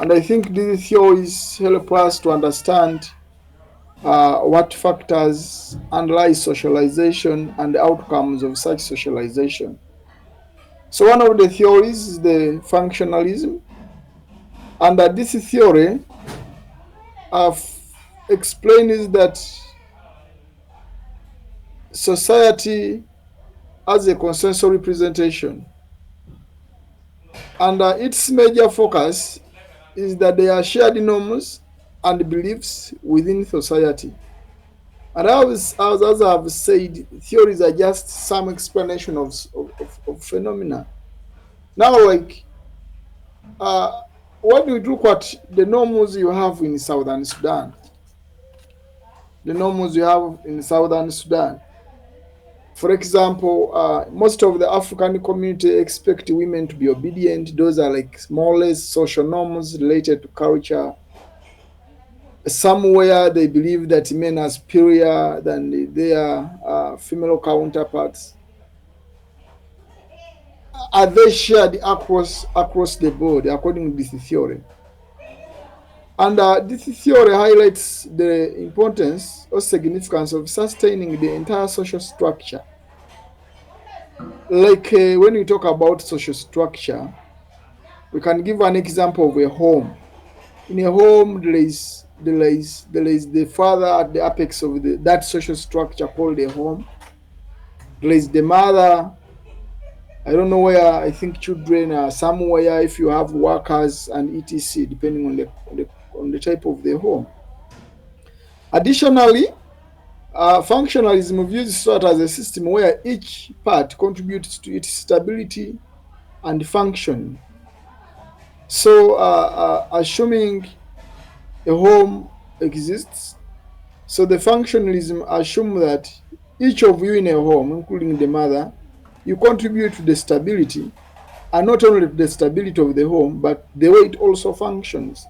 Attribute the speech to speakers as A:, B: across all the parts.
A: And I think these theories help us to understand what factors underlie socialization and the outcomes of such socialization. So one of the theories is the functionalism, and this theory explains that society has a consensus representation, and its major focus is that there are shared norms and beliefs within society. And as I've said, theories are just some explanation of phenomena. Now, like, when we look at the norms you have in Southern Sudan, the norms you have in Southern Sudan, for example, most of the African community expect women to be obedient. Those are like more or less social norms related to culture. Somewhere they believe that men are superior than their female counterparts. Are they shared across the board according to this theory? And this theory highlights the importance or significance of sustaining the entire social structure. Like when we talk about social structure, we can give an example of a home. In a home, there is the father at the apex of that social structure called a home. There is the mother. I don't know where. I think children are somewhere. If you have workers and etc., depending on the type of the home. Additionally, functionalism views society as a system where each part contributes to its stability and function. So, assuming a home exists, so the functionalism assume that each of you in a home, including the mother, you contribute to the stability, and not only the stability of the home, but the way it also functions.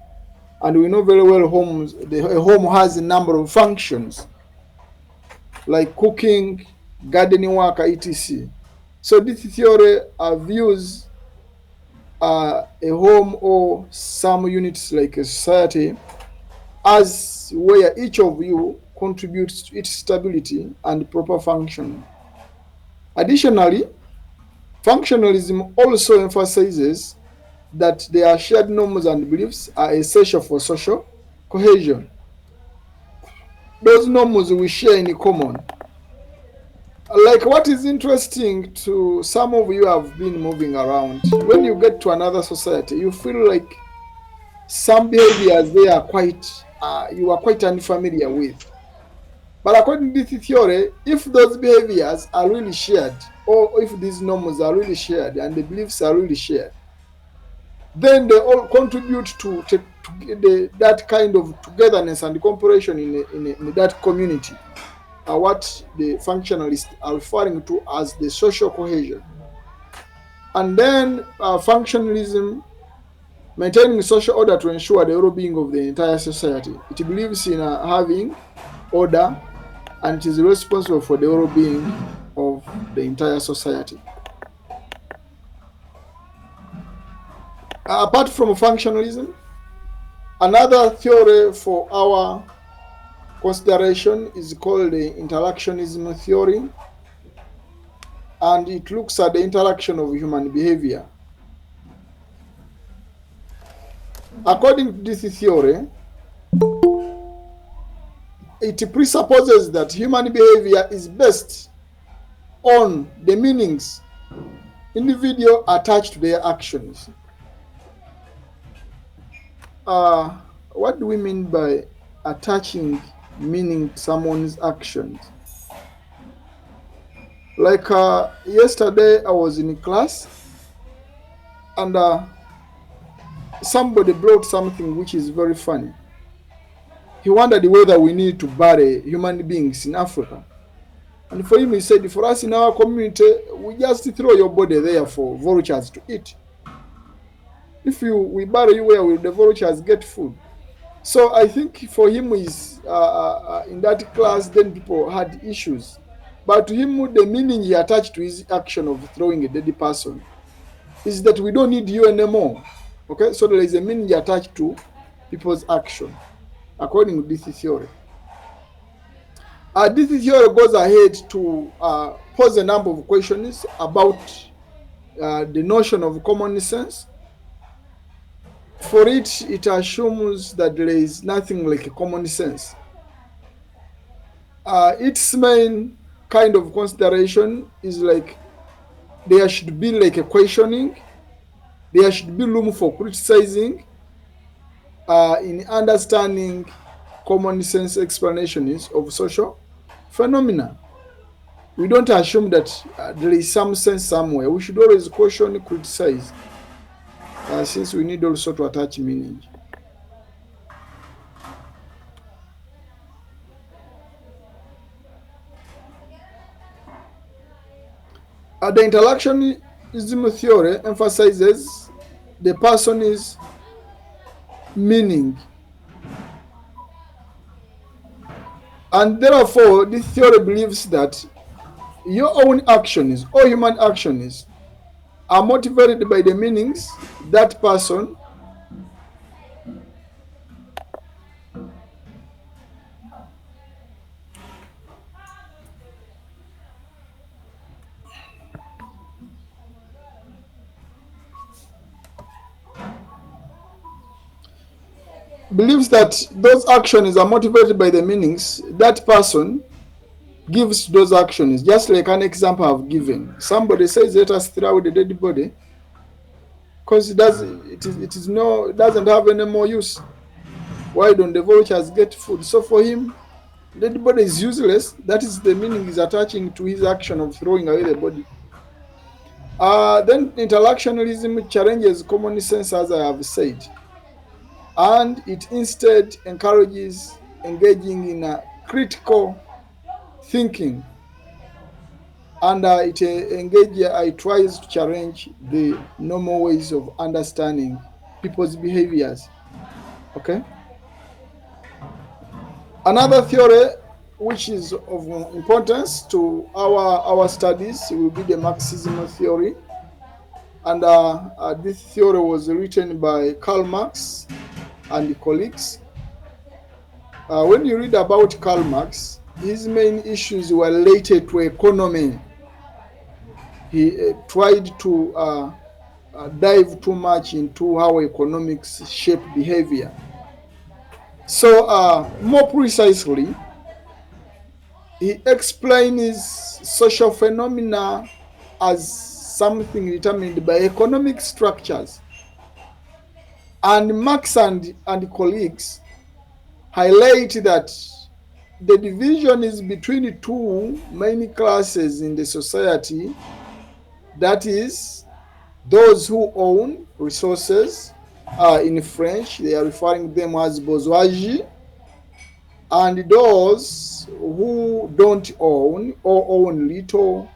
A: And we know very well a home has a number of functions, like cooking, gardening work, etc. So this theory views a home or some units like a society as where each of you contributes to its stability and proper function. Additionally, functionalism also emphasizes that their shared norms and beliefs are essential for social cohesion. Those norms we share in common. Like, what is interesting to some of you have been moving around, when you get to another society, you feel like some behaviors they are quite you are quite unfamiliar with. But according to this theory, if those behaviors are really shared, or if these norms are really shared and the beliefs are really shared, then they all contribute to that kind of togetherness and cooperation in that community. What the functionalists are referring to as the social cohesion. And then functionalism, maintaining social order to ensure the well-being of the entire society. It believes in having order, and it is responsible for the well-being of the entire society. Apart from functionalism, another theory for our consideration is called the interactionism theory, and it looks at the interaction of human behavior. According to this theory, it presupposes that human behavior is based on the meanings individuals attach to their actions. What do we mean by attaching meaning to someone's actions? Like yesterday, I was in class, and somebody brought something which is very funny. He wondered whether we need to bury human beings in Africa. And for him, he said, for us in our community, we just throw your body there for vultures to eat. If we bury you, where will the vultures get food? So I think for him, is in that class, then people had issues. But to him, the meaning he attached to his action of throwing a dead person is that we don't need you anymore. Okay, so there is a meaning attached to people's action, according to this theory. This theory goes ahead to pose a number of questions about the notion of common sense. For it assumes that there is nothing like a common sense. Its main kind of consideration is like there should be like a questioning, there should be room for criticizing in understanding common sense explanations of social phenomena. We don't assume that there is some sense somewhere. We should always question, criticize, since we need also to attach meaning. The intellectualism theory emphasizes the person's meaning, and therefore this theory believes that your own actions or human actions are motivated by the meanings that person believes that those actions are motivated by the meanings that person gives to those actions. Just like an example I've given. Somebody says, let us throw out the dead body because it doesn't have any more use. Why don't the vultures get food? So for him, the dead body is useless. That is the meaning is attaching to his action of throwing away the body. Then intellectualism challenges common sense, as I have said, and it instead encourages engaging in a critical thinking, and it tries to challenge the normal ways of understanding people's behaviors. Okay. Another theory which is of importance to our studies will be the Marxism theory, and this theory was written by Karl Marx and colleagues. When you read about Karl Marx, his main issues were related to economy. He tried to dive too much into how economics shape behavior. So, more precisely, he explains social phenomena as something determined by economic structures. And Marx and colleagues highlight that the division is between two main classes in the society, that is, those who own resources, in French they are referring them as bourgeoisie, and those who don't own or own little,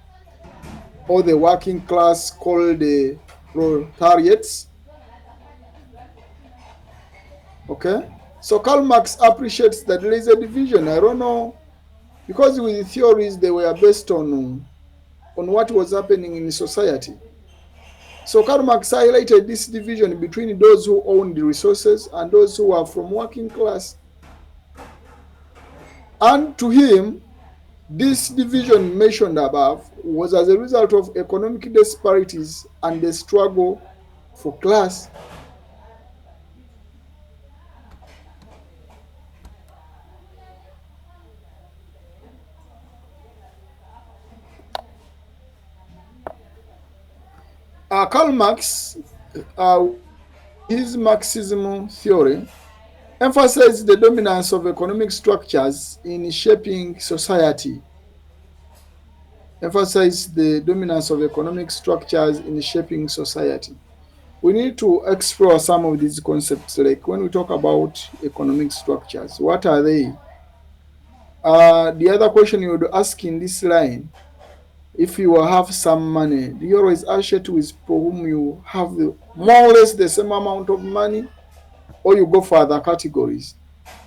A: or the working class called the proletariats. Okay, so Karl Marx appreciates that there is a division. I don't know, because with the theories they were based on what was happening in society. So Karl Marx highlighted this division between those who own the resources and those who are from working class. And to him, this division mentioned above was as a result of economic disparities and the struggle for class. Karl Marx, his Marxism theory, emphasized the dominance of economic structures in shaping society. We need to explore some of these concepts, like when we talk about economic structures, what are they? The other question you would ask in this line, if you have some money, do you always associate with people whom you have more or less the same amount of money, or you go for other categories?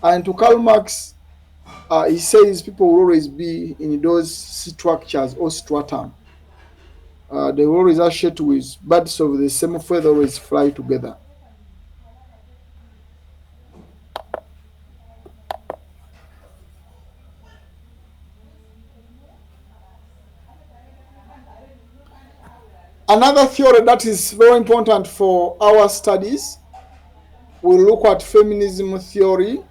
A: And to Karl Marx, he says people will always be in those structures or stratum. They will always associate with birds of the same feather, always fly together. Another theory that is very important for our studies, we'll look at feminism theory.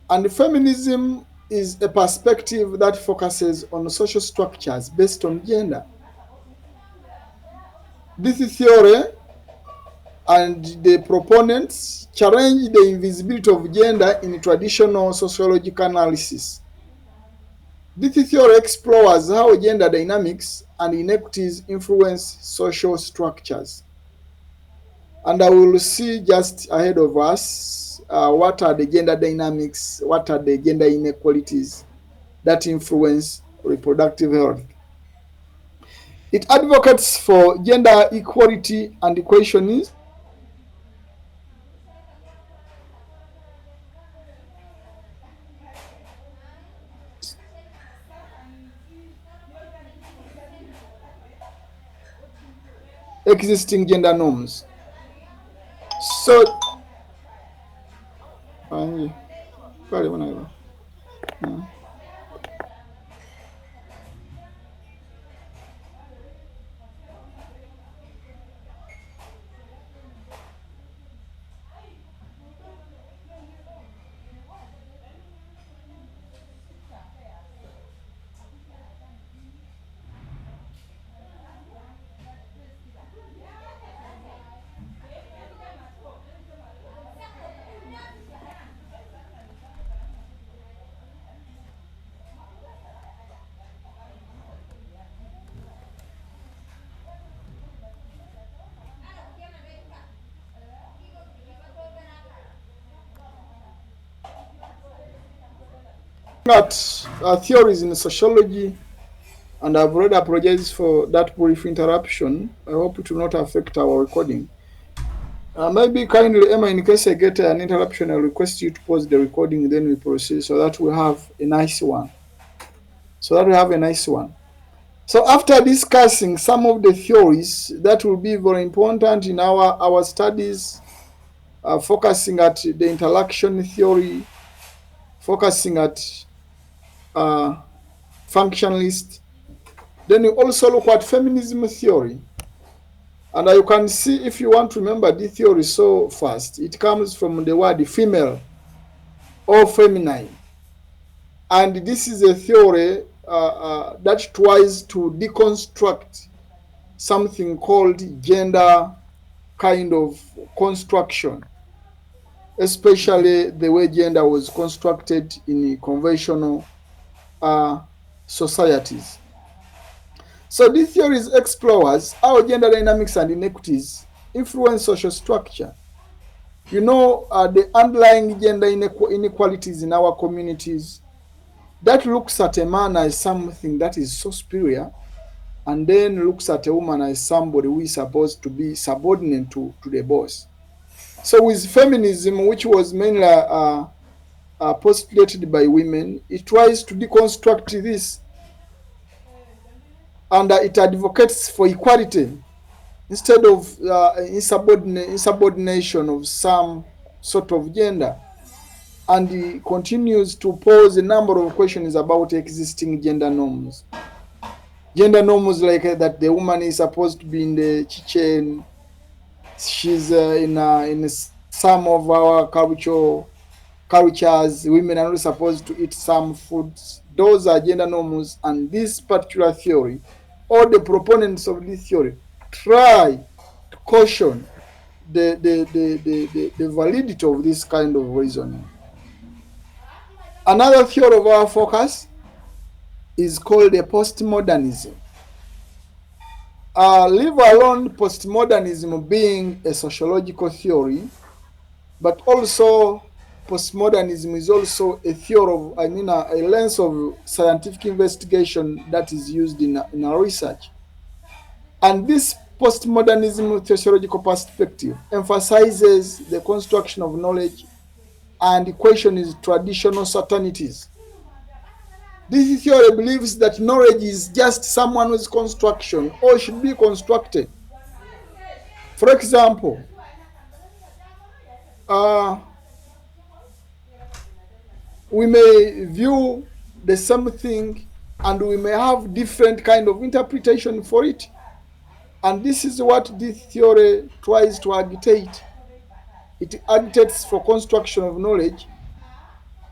A: And feminism is a perspective that focuses on social structures based on gender. This theory and the proponents challenge the invisibility of gender in traditional sociological analysis. This theory explores how gender dynamics and inequities influence social structures. And I will see just ahead of us what are the gender dynamics, what are the gender inequalities that influence reproductive health. It advocates for gender equality and equations. Existing gender norms. So, at theories in sociology, and I've already apologized for that brief interruption. I hope it will not affect our recording. Maybe kindly, Emma, in case I get an interruption, I'll request you to pause the recording, then we proceed so that we have a nice one. So after discussing some of the theories that will be very important in our studies, focusing at the interaction theory, focusing at functionalist, then you also look at feminism theory. And you can see, if you want to remember the theory so fast, it comes from the word female or feminine. And this is a theory that tries to deconstruct something called gender kind of construction, especially the way gender was constructed in conventional societies. So this theory explores how gender dynamics and inequities influence social structure. You know, the underlying gender inequalities in our communities, that looks at a man as something that is so superior, and then looks at a woman as somebody who is supposed to be subordinate to the boss. So with feminism, which was mainly postulated by women, it tries to deconstruct this, and it advocates for equality instead of insubordination of some sort of gender. And he continues to pose a number of questions about existing gender norms. Gender norms like that the woman is supposed to be in the kitchen, she's in some of our cultures, women are not supposed to eat some foods. Those are gender norms, and this particular theory, all the proponents of this theory, try to caution the validity of this kind of reasoning. Another theory of our focus is called a postmodernism. Leave alone postmodernism being a sociological theory, but also postmodernism is also a theory of, a lens of scientific investigation that is used in our research. And this postmodernism sociological perspective emphasizes the construction of knowledge and questions traditional certainties. This theory believes that knowledge is just someone's construction or should be constructed. For example, we may view the same thing and we may have different kind of interpretation for it. And this is what this theory tries to agitate. It agitates for construction of knowledge.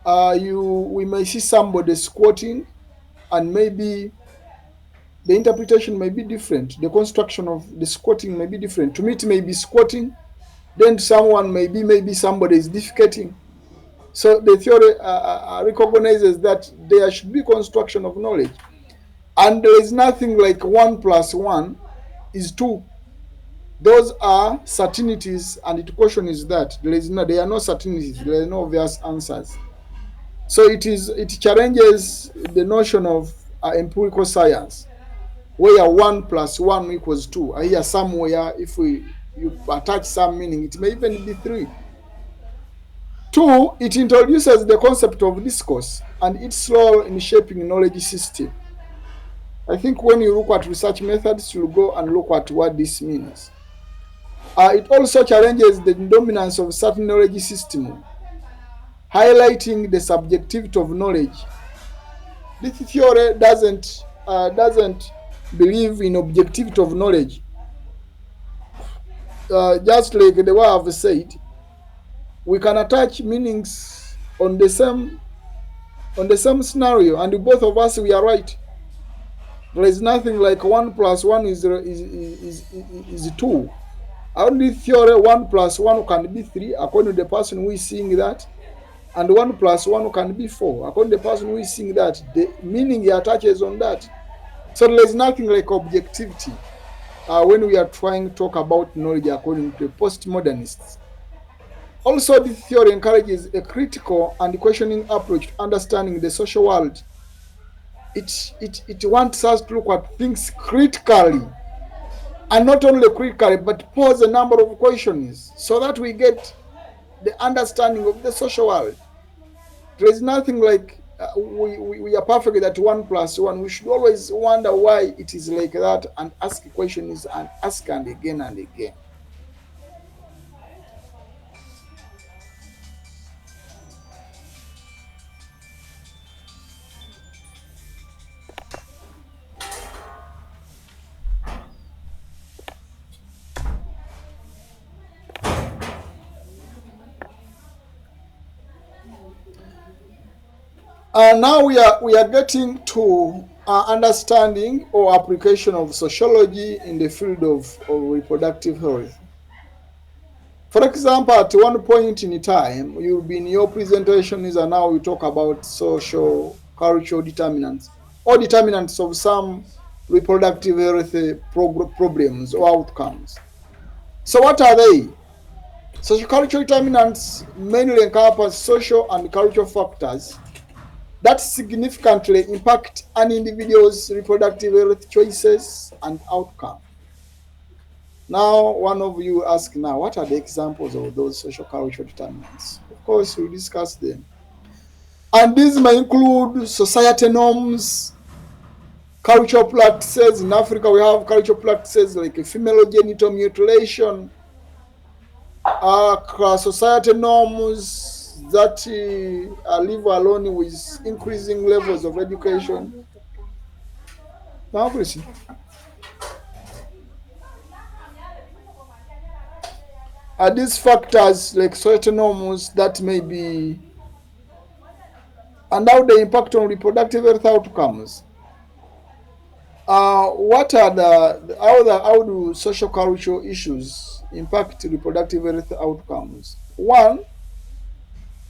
A: We may see somebody squatting, and maybe the interpretation may be different. The construction of the squatting may be different. To me, it may be squatting. Then someone maybe somebody is defecating. So the theory recognizes that there should be construction of knowledge, and there is nothing like 1 + 1 is 2. Those are certainties, and the question is that there are no certainties, there are no obvious answers. So it challenges the notion of empirical science, where 1 + 1 = 2. I hear somewhere if you attach some meaning, it may even be 3. 2, it introduces the concept of discourse and its role in shaping knowledge system. I think when you look at research methods, you'll go and look at what this means. It also challenges the dominance of certain knowledge system, highlighting the subjectivity of knowledge. This theory doesn't believe in objectivity of knowledge. Just like the way I've said, we can attach meanings on the same scenario, and both of us we are right. There is nothing like 1 + 1 is 2. Only theory 1 + 1 can be 3 according to the person who is seeing that, and 1 + 1 can be 4 according to the person who is seeing that. The meaning he attaches on that. So there is nothing like objectivity when we are trying to talk about knowledge according to postmodernists. Also, this theory encourages a critical and questioning approach to understanding the social world. It wants us to look at things critically, and not only critically, but pose a number of questions so that we get the understanding of the social world. There is nothing like we are perfect at 1 + 1. We should always wonder why it is like that and ask questions and ask and again and again. Now we are getting to understanding or application of sociology in the field of reproductive health. For example, at one point in time, you'll be in your presentations, and now we talk about social cultural determinants or determinants of some reproductive health problems or outcomes. So what are they? Social cultural determinants mainly encompass social and cultural factors that significantly impact an individual's reproductive health choices and outcome. Now, one of you ask now, what are the examples of those social cultural determinants? Of course, we'll discuss them. And these may include society norms, cultural practices. In Africa, we have cultural practices like female genital mutilation, society norms that live alone with increasing levels of education. Now, please. Are these factors like society norms that may be, and how they impact on reproductive health outcomes? What are how do social cultural issues impact reproductive health outcomes? One,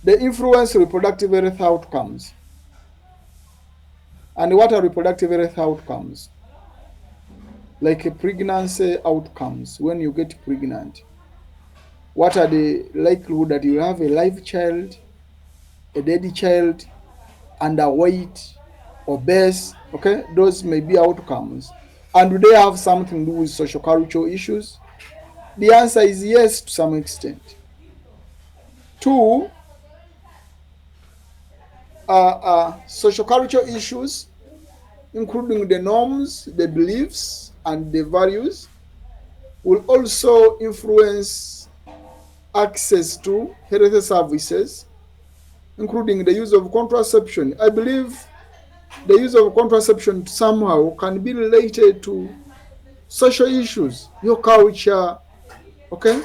A: they influence reproductive health outcomes. And what are reproductive health outcomes? Like pregnancy outcomes, when you get pregnant. What are the likelihood that you have a live child, a dead child, underweight, obese? Okay, those may be outcomes. And do they have something to do with social cultural issues? The answer is yes, to some extent. Two, social cultural issues, including the norms, the beliefs, and the values, will also influence access to health services, including the use of contraception. I believe the use of contraception somehow can be related to social issues, your culture, okay,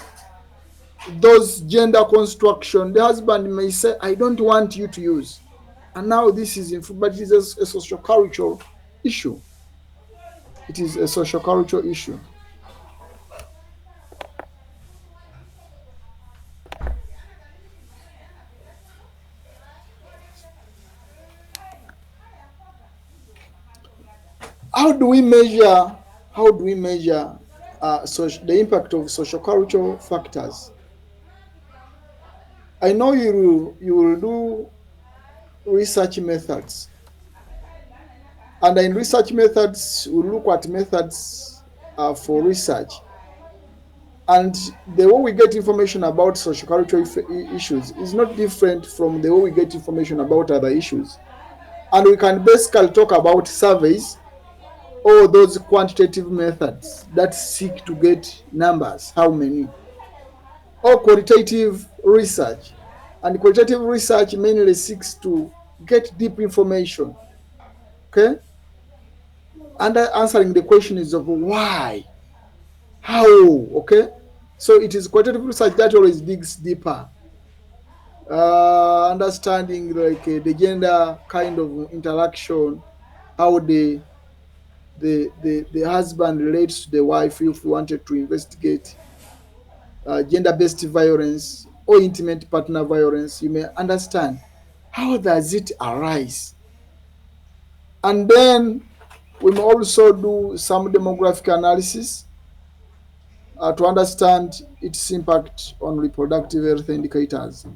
A: those gender construction, the husband may say, I don't want you to use. And now this is, but it is a social cultural issue. It is a social cultural issue. How do we measure? How do we measure the impact of social cultural factors? I know you will do research methods, and in research methods, we look at methods for research, and the way we get information about social cultural issues is not different from the way we get information about other issues. And we can basically talk about surveys or those quantitative methods that seek to get numbers, how many, or qualitative research. And qualitative research mainly seeks to get deep information, okay, and answering the questions of why, how, okay. So it is qualitative research that always digs deeper, understanding like the gender kind of interaction, how the husband relates to the wife. If we wanted to investigate gender-based violence or intimate partner violence, you may understand how does it arise. And then we may also do some demographic analysis to understand its impact on reproductive health indicators.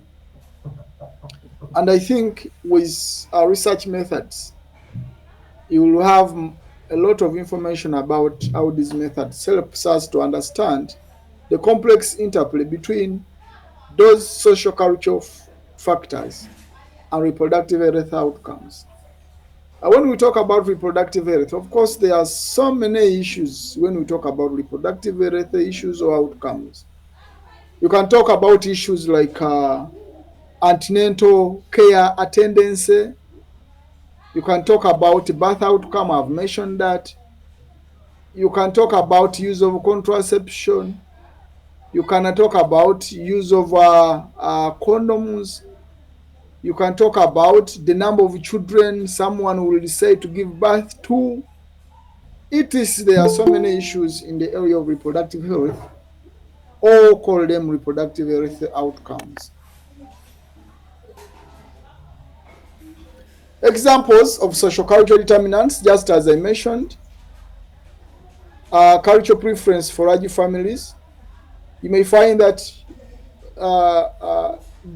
A: And I think with our research methods, you will have a lot of information about how these methods helps us to understand the complex interplay between those social cultural factors and reproductive health outcomes. When we talk about reproductive health, of course, there are so many issues when we talk about reproductive health issues or outcomes. You can talk about issues like antenatal care attendance. You can talk about birth outcome. I've mentioned that. You can talk about use of contraception. You can talk about use of condoms. You can talk about the number of children someone will decide to give birth to. There are so many issues in the area of reproductive health, all call them reproductive health outcomes. Examples of social cultural determinants, just as I mentioned, cultural preference for large families. You may find that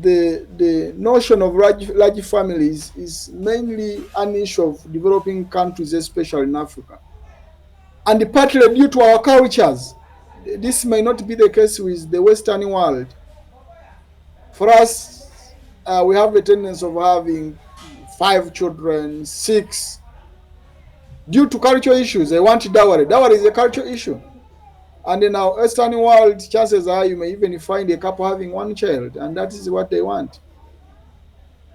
A: the notion of large families is mainly an issue of developing countries, especially in Africa, and partly due to our cultures. This may not be the case with the Western world. For us, we have a tendency of having 5 children, 6, due to cultural issues. They want dowry. Dowry is a cultural issue. And in our Western world, chances are you may even find a couple having 1 child, and that is what they want.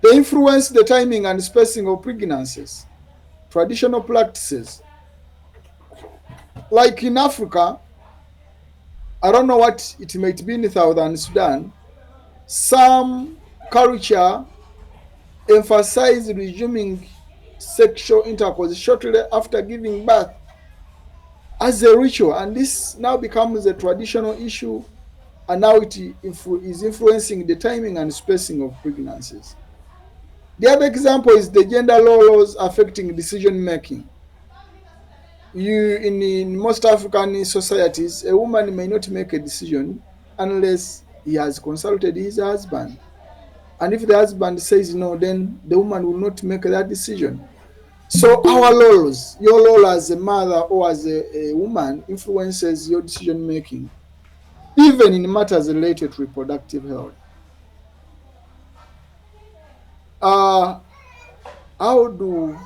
A: They influence the timing and spacing of pregnancies, traditional practices. Like in Africa, I don't know what it might be in Southern Sudan, some culture emphasize resuming sexual intercourse shortly after giving birth as a ritual, and this now becomes a traditional issue, and now it is influencing the timing and spacing of pregnancies. The other example is the gender laws affecting decision making. In most African societies, a woman may not make a decision unless he has consulted his husband. And if the husband says no, then the woman will not make that decision. So our laws, your role as a mother or as a woman influences your decision making, even in matters related to reproductive health. Uh, how do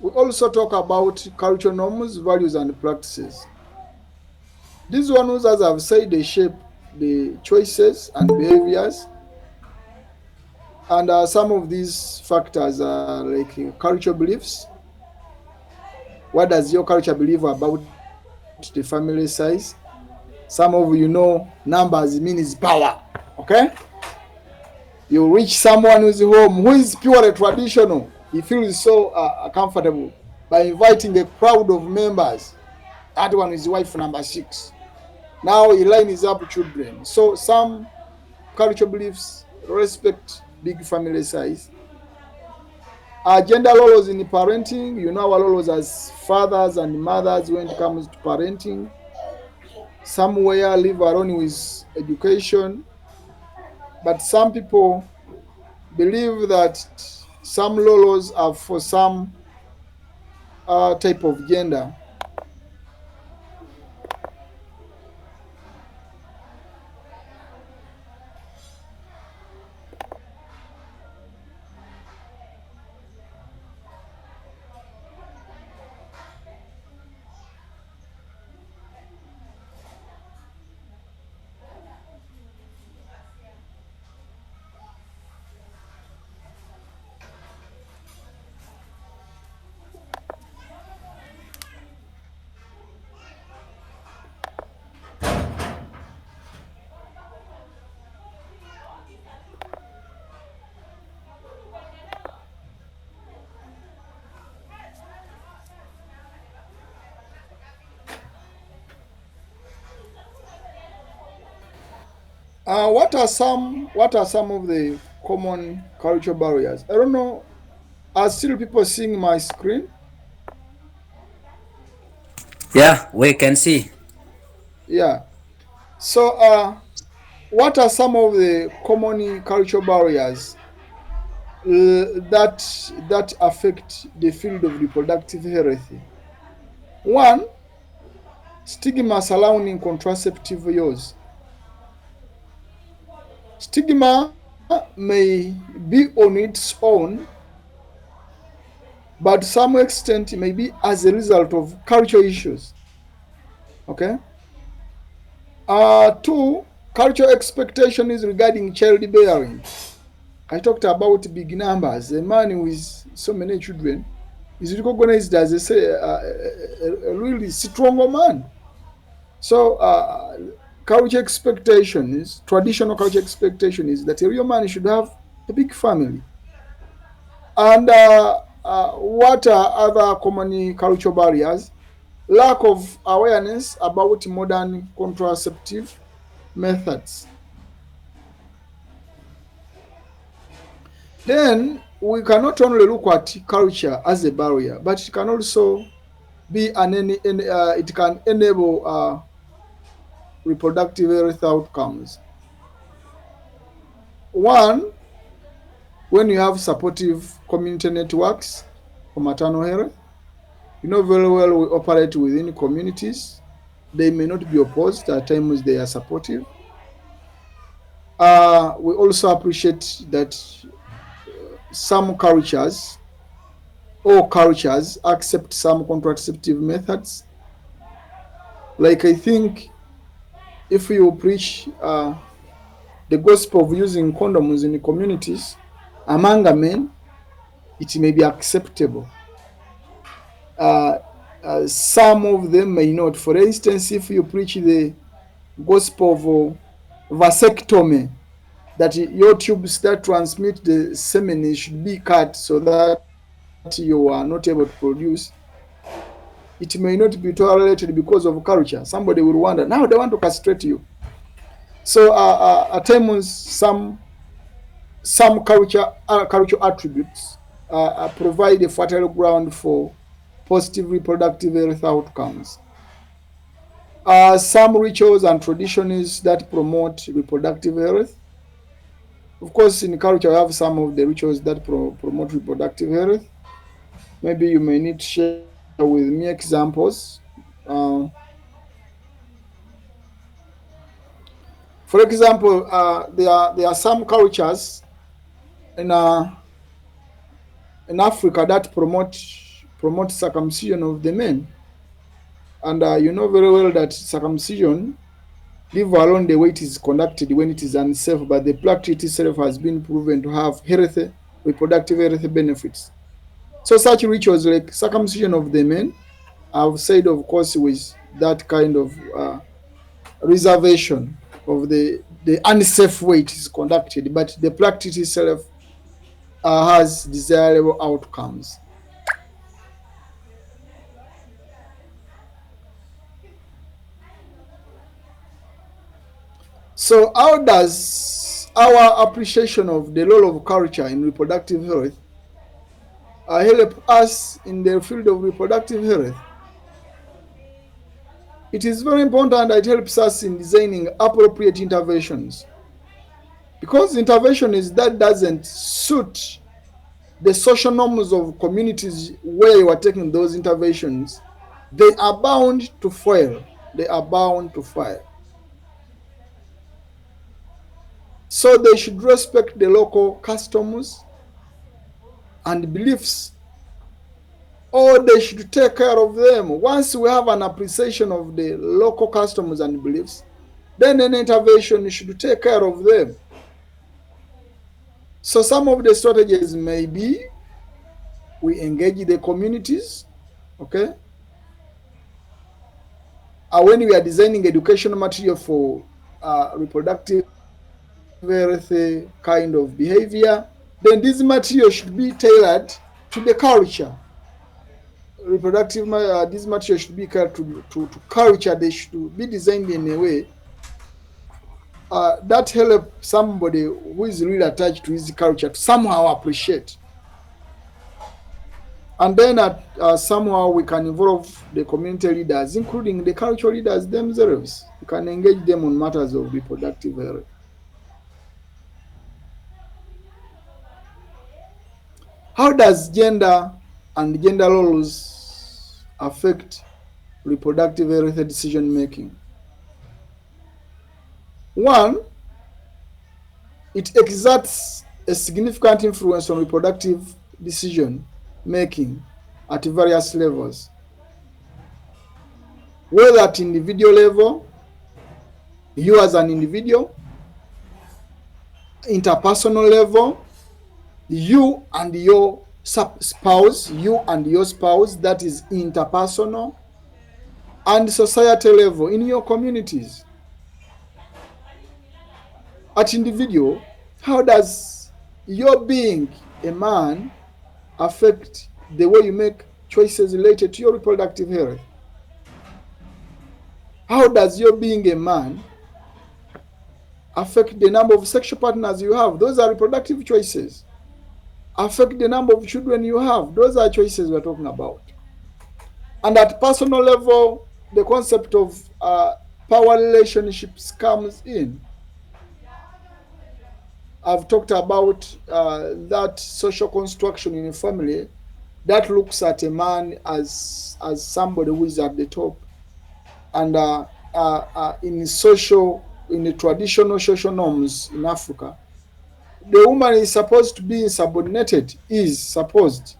A: we also talk about cultural norms, values, and practices? These ones, as I've said, they shape the choices and behaviors. And some of these factors are like cultural beliefs, What does your culture believe about the family size? Some of you know numbers means power. Okay? You reach someone who's home who is purely traditional. He feels so comfortable by inviting a crowd of members. That one is wife number 6. Now he lines up children. So some culture beliefs respect big family size. Gender roles in parenting, you know our roles as fathers and mothers when it comes to parenting. Somewhere live alone with education, but some people believe that some roles are for some type of gender. What are some of the common cultural barriers? I don't know. Are still people seeing my screen?
B: Yeah, we can see.
A: Yeah. So what are some of the common cultural barriers that affect the field of reproductive health? One, stigma surrounding contraceptive use. Stigma may be on its own, but to some extent it may be as a result of cultural issues. Okay. Two, cultural expectation is regarding childbearing. I talked about big numbers. A man with so many children is recognized as a really strong man. So, culture expectation is traditional culture expectation is that a real man should have a big family. And what are other common cultural barriers? Lack of awareness about modern contraceptive methods. Then we can not only look at culture as a barrier, but it can also be it can enable reproductive health outcomes. One, when you have supportive community networks for maternal health, you know very well we operate within communities. They may not be opposed, at times they are supportive. We also appreciate that some cultures, all cultures, accept some contraceptive methods. Like I think if you preach the gospel of using condoms in communities among men, it may be acceptable. Uh, some of them may not. For instance, if you preach the gospel of vasectomy, that your tubes that transmit the semen should be cut so that you are not able to produce, it may not be tolerated because of culture. Somebody will wonder, now they want to castrate you. So at times some cultural attributes provide a fertile ground for positive reproductive health outcomes. Some rituals and traditions that promote reproductive health. Of course, in culture, we have some of the rituals that promote reproductive health. Maybe you may need to share with me examples. Uh, for example, there are some cultures in Africa that promote circumcision of the men, and you know very well that circumcision, leave alone the way it is conducted when it is unsafe, but the practice itself has been proven to have reproductive health benefits. So such rituals like circumcision of the men I've said, of course, with that kind of reservation of the unsafe way it is conducted, but the practice itself has desirable outcomes. So, how does our appreciation of the role of culture in reproductive health help us in the field of reproductive health? It is very important that it helps us in designing appropriate interventions, because intervention is that doesn't suit the social norms of communities where you are taking those interventions, they are bound to fail. They are bound to fail. So they should respect the local customs and beliefs, or they should take care of them. Once we have an appreciation of the local customs and beliefs, then an intervention should take care of them. So some of the strategies may be we engage the communities, okay? When we are designing educational material for reproductive health kind of behavior, then this material should be tailored to the culture. This material should be tailored to culture. They should be designed in a way that help somebody who is really attached to his culture to somehow appreciate. And then somehow we can involve the community leaders, including the cultural leaders themselves. We can engage them on matters of reproductive health. How does gender and gender roles affect reproductive health decision making? One, it exerts a significant influence on reproductive decision making at various levels, whether at individual level, you as an individual, interpersonal level, you and your spouse, that is interpersonal, and society level in your communities. At individual, how does your being a man affect the way you make choices related to your reproductive health? How does your being a man affect the number of sexual partners you have? Those are reproductive choices. Affect the number of children you have? Those are choices we're talking about. And at personal level, the concept of power relationships comes in. I've talked about that social construction in a family that looks at a man as somebody who is at the top, and in the traditional social norms in Africa, the woman is supposed to be subordinated. Is supposed,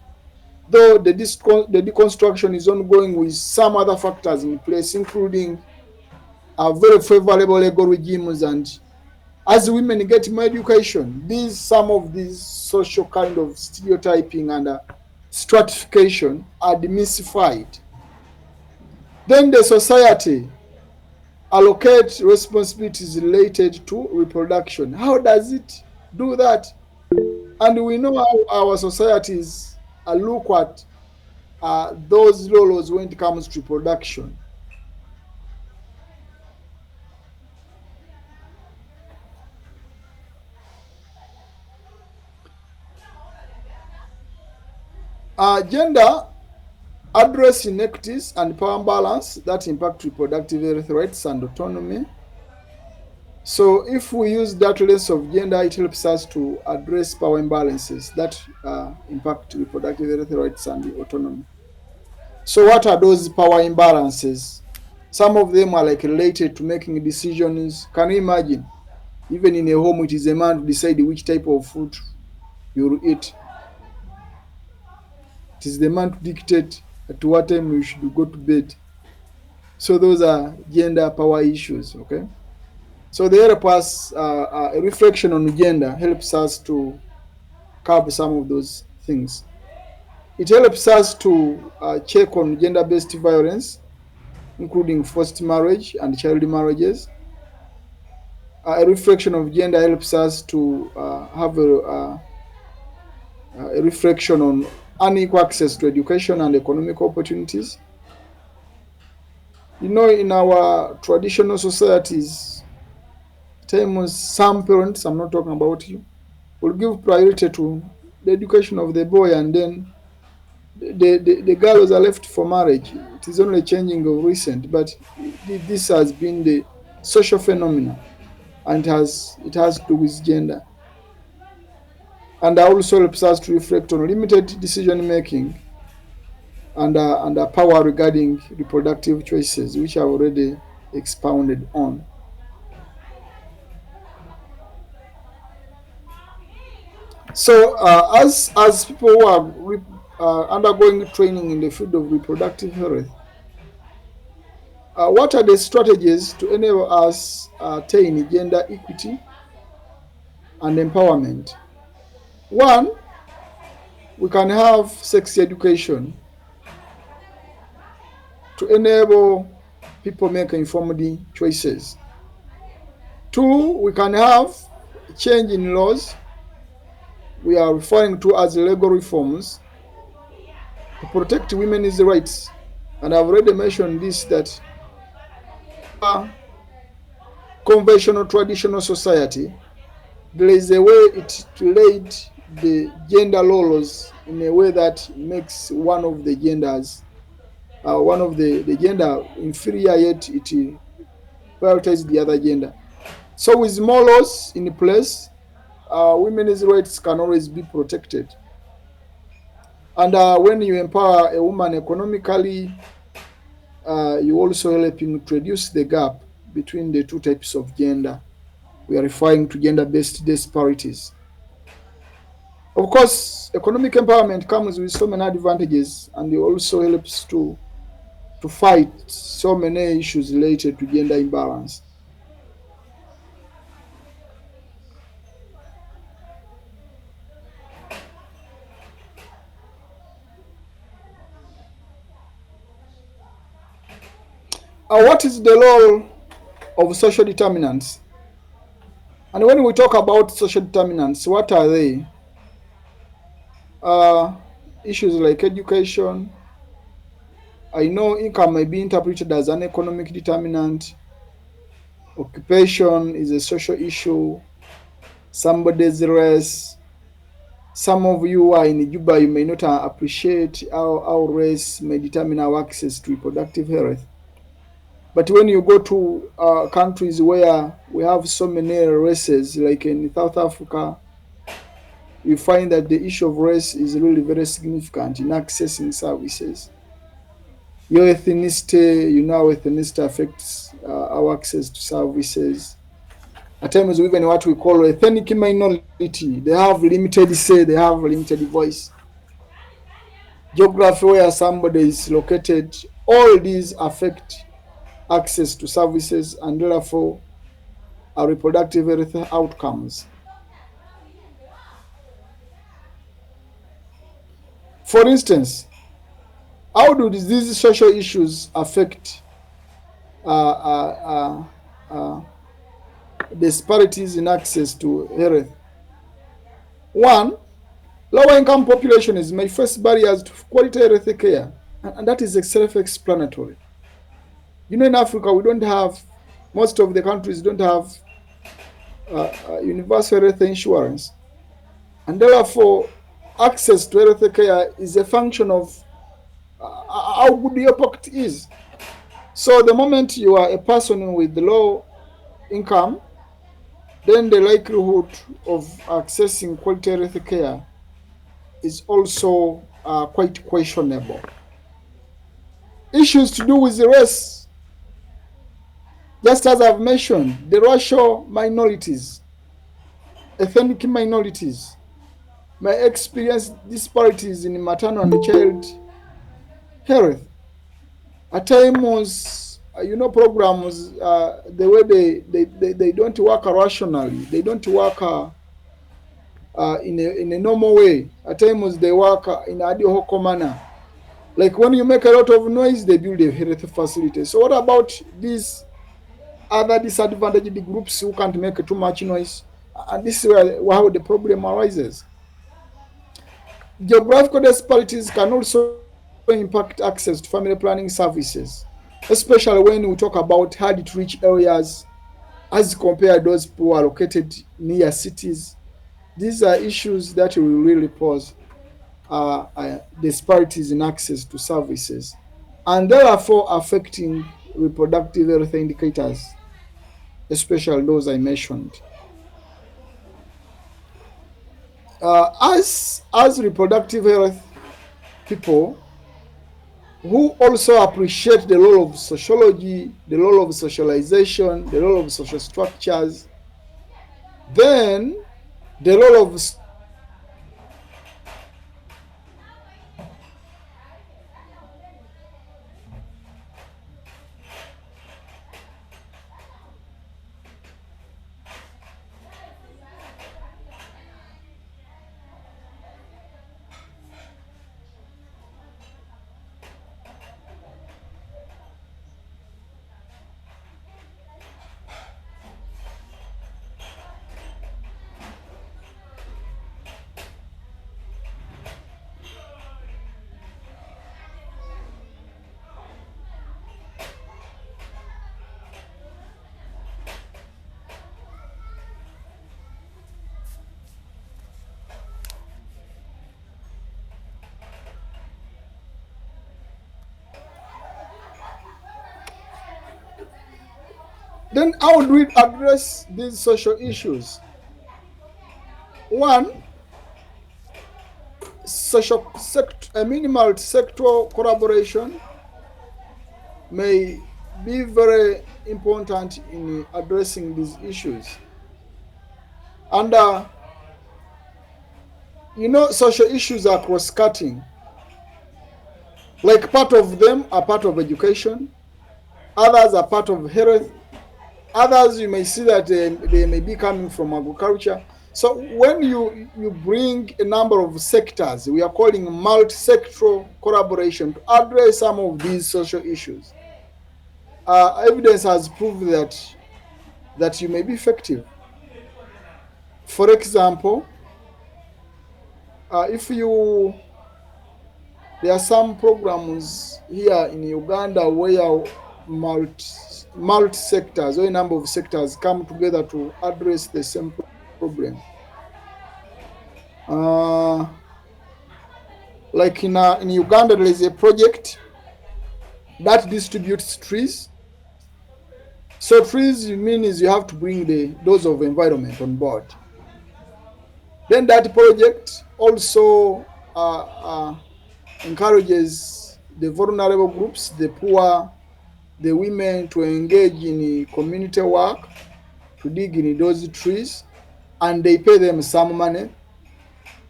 A: though the deconstruction is ongoing with some other factors in place, including very favorable legal regimes, and as women get more education, some of these social kind of stereotyping and stratification are demystified. Then the society allocates responsibilities related to reproduction. How does it do that? And we know how our societies look at those roles when it comes to production. Gender address inequities and power imbalance that impact reproductive health rights and autonomy. So if we use that lens of gender, it helps us to address power imbalances that impact reproductive health rights and autonomy. So what are those power imbalances? Some of them are like related to making decisions. Can you imagine? Even in a home, it is a man to decide which type of food you will eat. It is the man to dictate at what time you should go to bed. So those are gender power issues, okay? So they help us, a reflection on gender helps us to curb some of those things. It helps us to check on gender-based violence, including forced marriage and child marriages. A reflection of gender helps us to have a reflection on unequal access to education and economic opportunities. You know, in our traditional societies, times some parents, I'm not talking about you, will give priority to the education of the boy, and then the girls are left for marriage. It is only changing of recent, but this has been the social phenomena, and it has to do with gender. And also helps us to reflect on limited decision making and power regarding reproductive choices, which are already expounded on. So, as people who are undergoing training in the field of reproductive health, what are the strategies to enable us attain gender equity and empowerment? One, we can have sex education to enable people make informed choices. Two, we can have change in laws we are referring to as legal reforms to protect women's rights. And I've already mentioned this, that conventional traditional society, there is a way it laid the gender roles in a way that makes one of the gender inferior, yet it prioritizes the other gender. So with more laws in place, women's rights can always be protected. And when you empower a woman economically, you also helping to reduce the gap between the two types of gender. We are referring to gender-based disparities. Of course, economic empowerment comes with so many advantages, and it also helps to fight so many issues related to gender imbalance. What is the role of social determinants? And when we talk about social determinants, what are they? Uh, Issues like education. I know income may be interpreted as an economic determinant. Occupation is a social issue. Somebody's race. Some of you are in Juba, you may not appreciate how race may determine our access to reproductive health. But when you go to countries where we have so many races, like in South Africa, you find that the issue of race is really very significant in accessing services. Your ethnicity, you know, how ethnicity affects our access to services. At times, even what we call ethnic minority, they have limited say, they have limited voice. Geography, where somebody is located, all these affect access to services and therefore our reproductive health outcomes. For instance, how do these social issues affect uh, uh, uh, uh, disparities in access to health? One, lower income populations may face barriers to quality health care, and that is self-explanatory. You know, in Africa, we don't have, most of the countries don't have universal health insurance, and therefore access to health care is a function of how good your pocket is. So the moment you are a person with low income, then the likelihood of accessing quality health care is also quite questionable. Issues to do with the race, just as I've mentioned, the racial minorities, ethnic minorities may experience disparities in maternal and child health. At times, programs, the way they don't work rationally, they don't work in a normal way. At times they work in a ad hoc manner. Like when you make a lot of noise, they build a health facility. So what about these other disadvantaged groups who can't make too much noise? And this is where how the problem arises. Geographical disparities can also impact access to family planning services, especially when we talk about hard to reach areas as compared those who are located near cities. These are issues that will really pose disparities in access to services and therefore affecting reproductive health indicators, especially those I mentioned. As reproductive health people who also appreciate the role of sociology, the role of socialization, the role of social structures, then the role of studying Then how do we address these social issues? One, a minimal sectoral collaboration may be very important in addressing these issues. And social issues are cross-cutting. Like part of them are part of education, others are part of health, others you may see that they may be coming from agriculture. So when you bring a number of sectors, we are calling multi-sectoral collaboration to address some of these social issues. Evidence has proved that you may be effective. For example, if you there are some programs here in Uganda where multi sectors or a number of sectors come together to address the same problem. Uh, like in Uganda, there is a project that distributes trees. So trees means you have to bring the those of environment on board. Then that project also encourages the vulnerable groups, the poor, the women to engage in community work, to dig in those trees, and they pay them some money.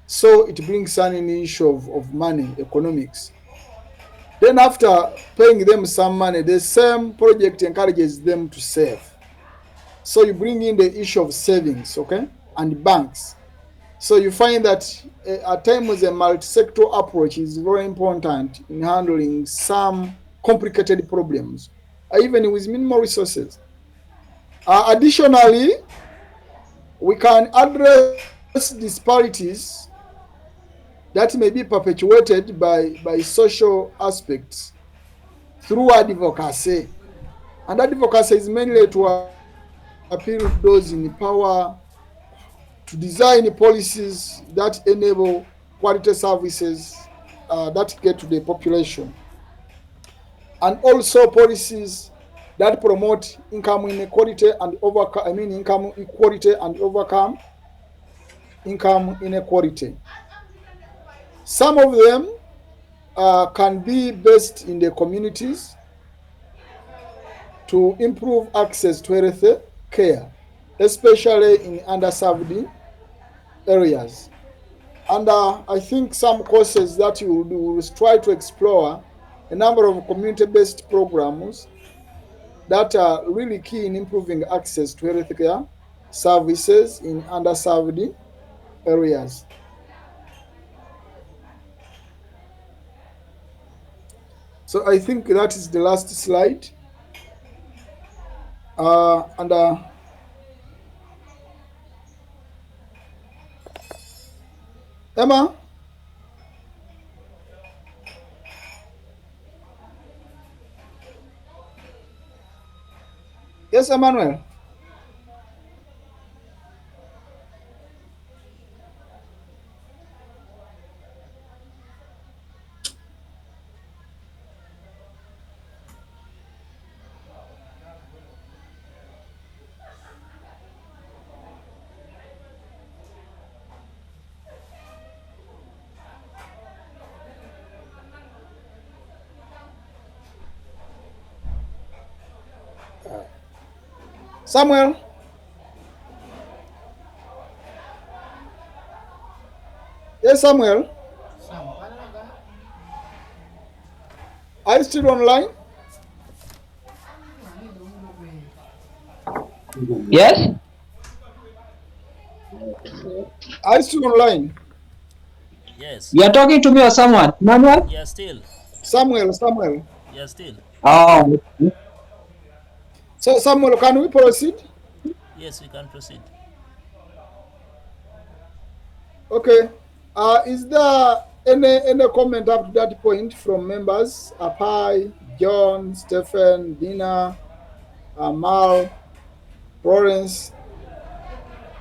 A: So it brings an issue of money, economics. Then after paying them some money, the same project encourages them to save. So you bring in the issue of savings, okay, and banks. So you find that at times a multi-sector approach is very important in handling some complicated problems, even with minimal resources. Additionally, we can address disparities that may be perpetuated by social aspects through advocacy. And advocacy is mainly to appeal to those in power to design policies that enable quality services that get to the population, and also policies that promote income inequality and income equality and overcome income inequality. Some of them can be based in the communities to improve access to health care, especially in underserved areas. And I think some courses that you will do will try to explore a number of community-based programs that are really key in improving access to healthcare services in underserved areas. So I think that is the last slide. And Emma, yes, Emmanuel. Samuel, yes, Samuel. Are you still online?
C: Yes,
A: Are you still online?
D: Yes.
C: you are talking to me or someone, Manuel?
D: Yeah, still.
A: Samuel, Samuel.
D: Yeah, still.
C: Oh,
A: So, Samuel, can we proceed?
D: Yes, we can proceed.
A: Okay. Is there any comment up to that point from members? Apai, John, Stephen, Dina, Mal, Florence,